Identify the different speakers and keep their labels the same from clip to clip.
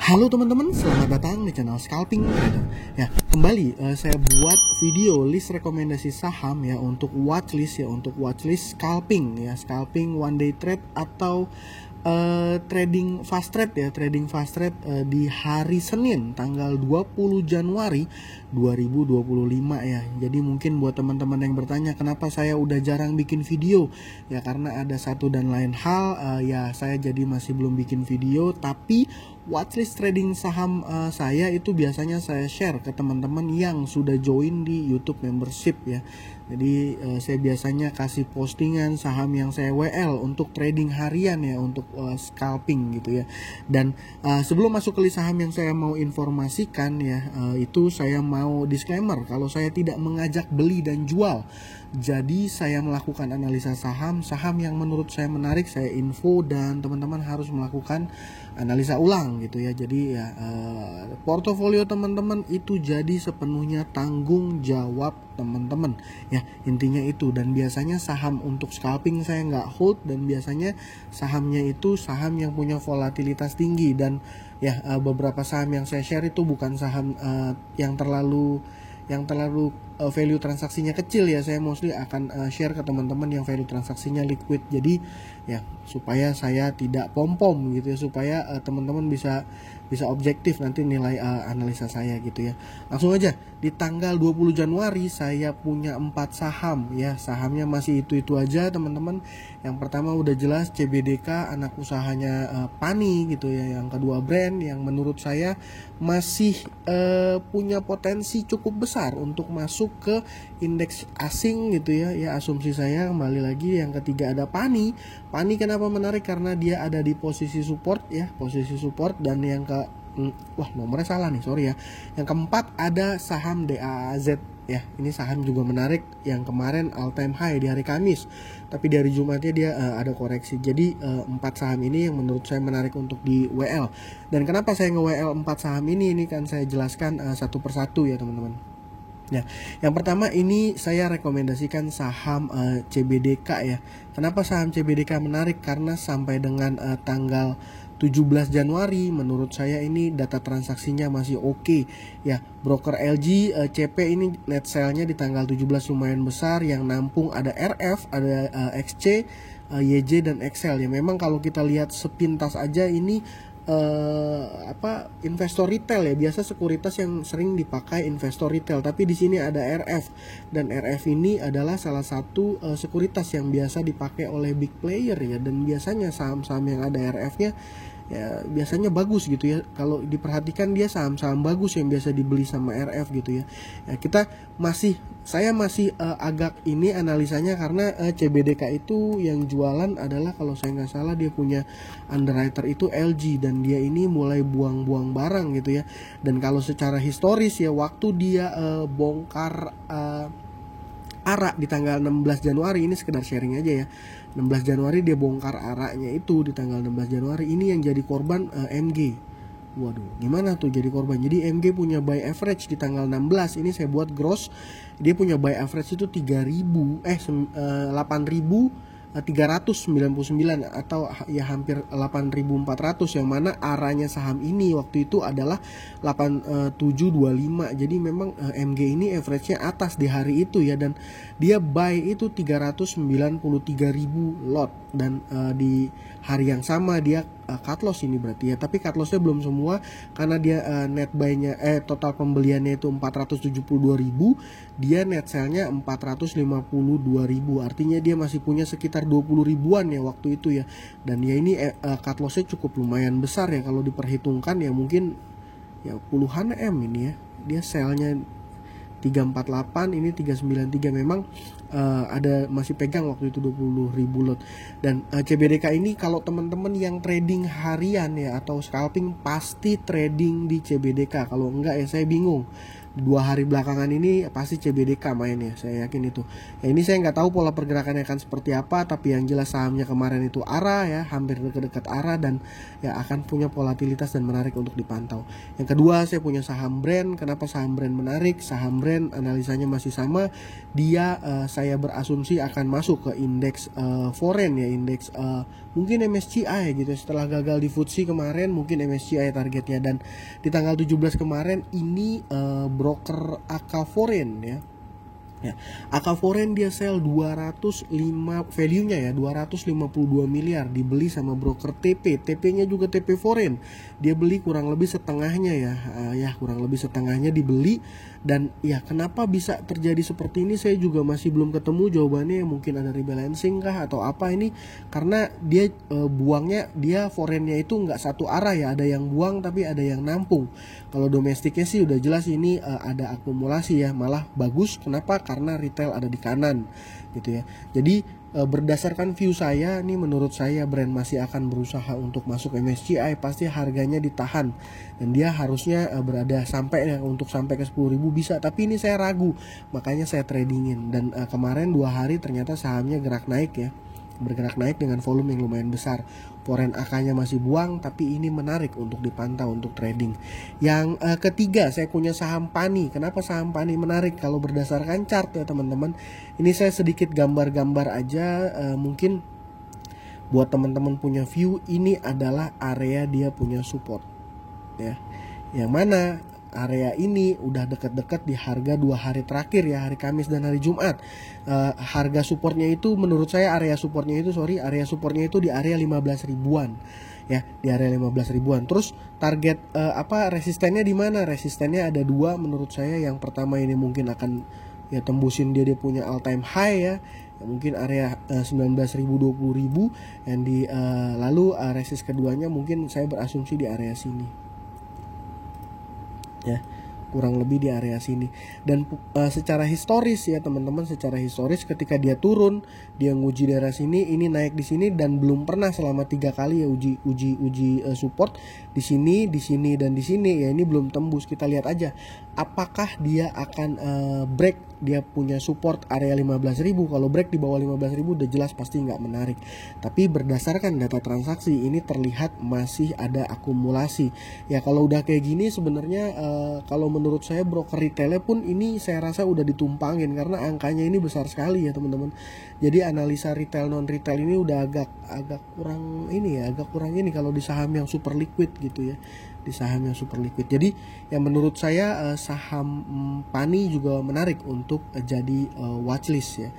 Speaker 1: Halo teman-teman, selamat datang di channel Scalping Trader. Ya, kembali saya buat video list rekomendasi saham ya untuk watchlist scalping ya, scalping one day trade atau trading fast trade ya, di hari Senin tanggal 20 Januari 2025 ya. Jadi mungkin buat teman-teman yang bertanya kenapa saya udah jarang bikin video ya, karena ada satu dan lain hal ya, saya jadi masih belum bikin video. Tapi watchlist trading saham saya itu biasanya saya share ke teman-teman yang sudah join di YouTube membership ya. Jadi saya biasanya kasih postingan saham yang saya WL untuk trading harian ya, untuk scalping gitu ya. Dan sebelum masuk ke list saham yang saya mau informasikan ya, itu saya mau disclaimer kalau saya tidak mengajak beli dan jual. Jadi saya melakukan analisa saham yang menurut saya menarik, saya info, dan teman-teman harus melakukan analisa ulang gitu ya. Jadi ya portofolio teman-teman itu jadi sepenuhnya tanggung jawab teman-teman ya, intinya itu. Dan biasanya saham untuk scalping saya nggak hold, dan biasanya sahamnya itu saham yang punya volatilitas tinggi. Dan ya beberapa saham yang saya share itu bukan saham yang terlalu value transaksinya kecil ya. Saya mostly akan share ke teman-teman yang value transaksinya liquid. Jadi ya supaya saya tidak pom-pom gitu ya, supaya teman-teman bisa objektif nanti nilai analisa saya gitu ya. Langsung aja, di tanggal 20 Januari saya punya 4 saham ya. Sahamnya masih itu-itu aja teman-teman. Yang pertama udah jelas CBDK, anak usahanya Pani gitu ya. Yang kedua brand yang menurut saya masih punya potensi cukup besar untuk masuk ke indeks asing gitu ya. Ya asumsi saya kembali lagi. Yang ketiga ada Pani. Pani kenapa menarik? Karena dia ada di posisi support ya, Dan yang nomornya salah nih, sorry ya. Yang keempat ada saham DAAZ ya. Ini saham juga menarik, yang kemarin all time high di hari Kamis, tapi dari Jumatnya dia ada koreksi. Jadi 4 saham ini yang menurut saya menarik untuk di WL. Dan kenapa saya nge-WL 4 saham ini kan saya jelaskan satu persatu ya teman-teman. Nah, yang pertama ini saya rekomendasikan saham CBDK ya. Kenapa saham CBDK menarik? Karena sampai dengan tanggal 17 Januari menurut saya ini data transaksinya masih oke ya. Broker LG CP ini net sale-nya di tanggal 17 lumayan besar, yang nampung ada RF, ada XC, YJ dan XL ya. Memang kalau kita lihat sepintas aja ini investor retail ya, biasa sekuritas yang sering dipakai investor retail, tapi di sini ada RF, dan RF ini adalah salah satu sekuritas yang biasa dipakai oleh big player ya. Dan biasanya saham-saham yang ada RF-nya ya biasanya bagus gitu ya. Kalau diperhatikan dia saham-saham bagus yang biasa dibeli sama RF gitu ya. Saya masih agak ini analisanya karena CBDK itu yang jualan adalah, kalau saya nggak salah dia punya underwriter itu LG, dan dia ini mulai buang-buang barang gitu ya. Dan kalau secara historis ya, waktu dia bongkar ARA di tanggal 16 Januari, ini sekedar sharing aja ya. 16 Januari dia bongkar ARA-nya itu di tanggal 16 Januari, ini yang jadi korban MG. Waduh, gimana tuh jadi korban? Jadi MG punya buy average di tanggal 16, ini saya buat gross. Dia punya buy average itu 8.399 atau ya hampir 8.400, yang mana arahnya saham ini waktu itu adalah 8725. Jadi memang MG ini average-nya atas di hari itu ya, dan dia buy itu 393.000 lot, dan di hari yang sama dia cut loss ini berarti ya, tapi cut lossnya belum semua karena dia net buy-nya total pembeliannya itu 472.000, dia net sale-nya 452.000, artinya dia masih punya sekitar 20 ribuan ya waktu itu ya. Dan ya ini cut loss-nya cukup lumayan besar ya, kalau diperhitungkan ya mungkin ya puluhan M ini ya. Dia sale-nya 348, ini 393, memang ada masih pegang waktu itu 20.000 lot. Dan CBDK ini kalau teman-teman yang trading harian ya atau scalping pasti trading di CBDK, kalau enggak ya saya bingung. 2 hari belakangan ini pasti CBDK mainnya, saya yakin itu. Ya ini saya nggak tahu pola pergerakannya akan seperti apa, tapi yang jelas sahamnya kemarin itu arah ya, hampir dekat-dekat arah, dan ya akan punya volatilitas dan menarik untuk dipantau. Yang kedua, saya punya saham brand. Kenapa saham brand menarik? Saham brand analisanya masih sama, dia saya berasumsi akan masuk ke indeks foreign ya, indeks mungkin MSCI gitu. Setelah gagal di FTSE kemarin, mungkin MSCI targetnya. Dan di tanggal 17 kemarin ini broker AK Foreign ya, AK Foreign dia sell 205, value-nya ya 252 miliar, dibeli sama broker TP-nya juga TP Foreign. Dia beli kurang lebih setengahnya ya, kurang lebih setengahnya dibeli. Dan ya kenapa bisa terjadi seperti ini saya juga masih belum ketemu jawabannya. Mungkin ada rebalancing kah atau apa ini, karena dia buangnya, dia foreign-nya itu nggak satu arah ya, ada yang buang tapi ada yang nampung. Kalau domestiknya sih udah jelas ini ada akumulasi ya, malah bagus. Kenapa? Karena retail ada di kanan gitu ya. Jadi berdasarkan view saya nih, menurut saya brand masih akan berusaha untuk masuk MSCI, pasti harganya ditahan dan dia harusnya berada sampai untuk sampai ke 10.000 bisa, tapi ini saya ragu, makanya saya tradingin. Dan kemarin 2 hari ternyata sahamnya gerak naik ya, bergerak naik dengan volume yang lumayan besar. Foreign AK-nya masih buang, tapi ini menarik untuk dipantau untuk trading. Yang ketiga, saya punya saham PANI. Kenapa saham PANI menarik? Kalau berdasarkan chart ya teman-teman, ini saya sedikit gambar-gambar aja, mungkin buat teman-teman punya view. Ini adalah area dia punya support ya, yang mana area ini udah dekat-dekat di harga 2 hari terakhir ya, hari Kamis dan hari Jumat. Harga supportnya itu menurut saya area supportnya itu di area 15 ribuan ya, di area 15 ribuan. Terus target resistennya di mana? Resistennya ada 2 menurut saya. Yang pertama ini mungkin akan ya tembusin dia punya all time high ya, mungkin area 19.000 20.000, dan di lalu resist keduanya mungkin saya berasumsi di area sini ya, kurang lebih di area sini. Dan secara historis ya teman-teman, secara historis ketika dia turun, dia nguji daerah sini, ini naik di sini, dan belum pernah selama 3 kali ya uji support di sini dan di sini ya, ini belum tembus. Kita lihat aja apakah dia akan break dia punya support area 15.000. Kalau break di bawah 15.000 udah jelas pasti nggak menarik. Tapi berdasarkan data transaksi ini terlihat masih ada akumulasi ya. Kalau udah kayak gini sebenarnya kalau menurut saya broker retailnya pun ini saya rasa udah ditumpangin, karena angkanya ini besar sekali ya teman-teman. Jadi analisa retail non retail ini udah agak kurang ini ya, agak kurang ini kalau di saham yang super liquid gitu ya, di saham yang super liquid. Jadi yang menurut saya saham PANI juga menarik untuk jadi watchlist ya.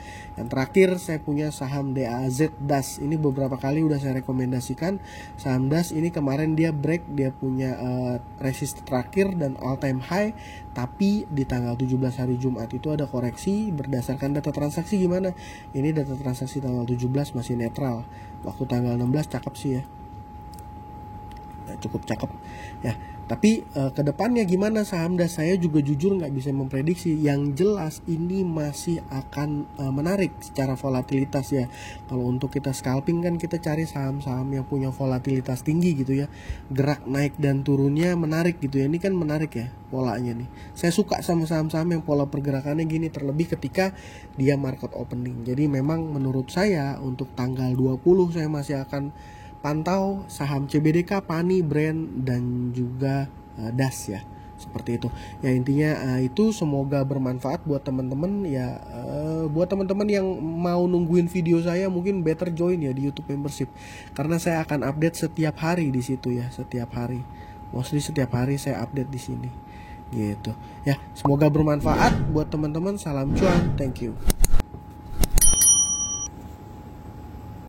Speaker 1: Yang terakhir saya punya saham DAZ DAS. Ini beberapa kali udah saya rekomendasikan. Saham DAS ini kemarin dia break, dia punya resist terakhir dan all time high, tapi di tanggal 17 hari Jumat itu ada koreksi. Berdasarkan data transaksi gimana? Ini data transaksi tanggal 17 masih netral. Waktu tanggal 16 cakep sih ya, cukup cakep ya. Tapi kedepannya gimana saham DAS, saya juga jujur nggak bisa memprediksi. Yang jelas ini masih akan menarik secara volatilitas ya. Kalau untuk kita scalping kan kita cari saham-saham yang punya volatilitas tinggi gitu ya, gerak naik dan turunnya menarik gitu ya. Ini kan menarik ya polanya nih. Saya suka sama saham-saham yang pola pergerakannya gini, terlebih ketika dia market opening. Jadi memang menurut saya untuk tanggal 20 saya masih akan pantau saham CBDK, PANI, brand, dan juga DAS ya. Seperti itu. Ya intinya itu semoga bermanfaat buat teman-teman ya. Buat teman-teman yang mau nungguin video saya mungkin better join ya di YouTube membership. Karena saya akan update setiap hari di situ ya, setiap hari. Mostly setiap hari saya update di sini. Gitu. Ya, semoga bermanfaat buat teman-teman. Salam cuan. Thank you.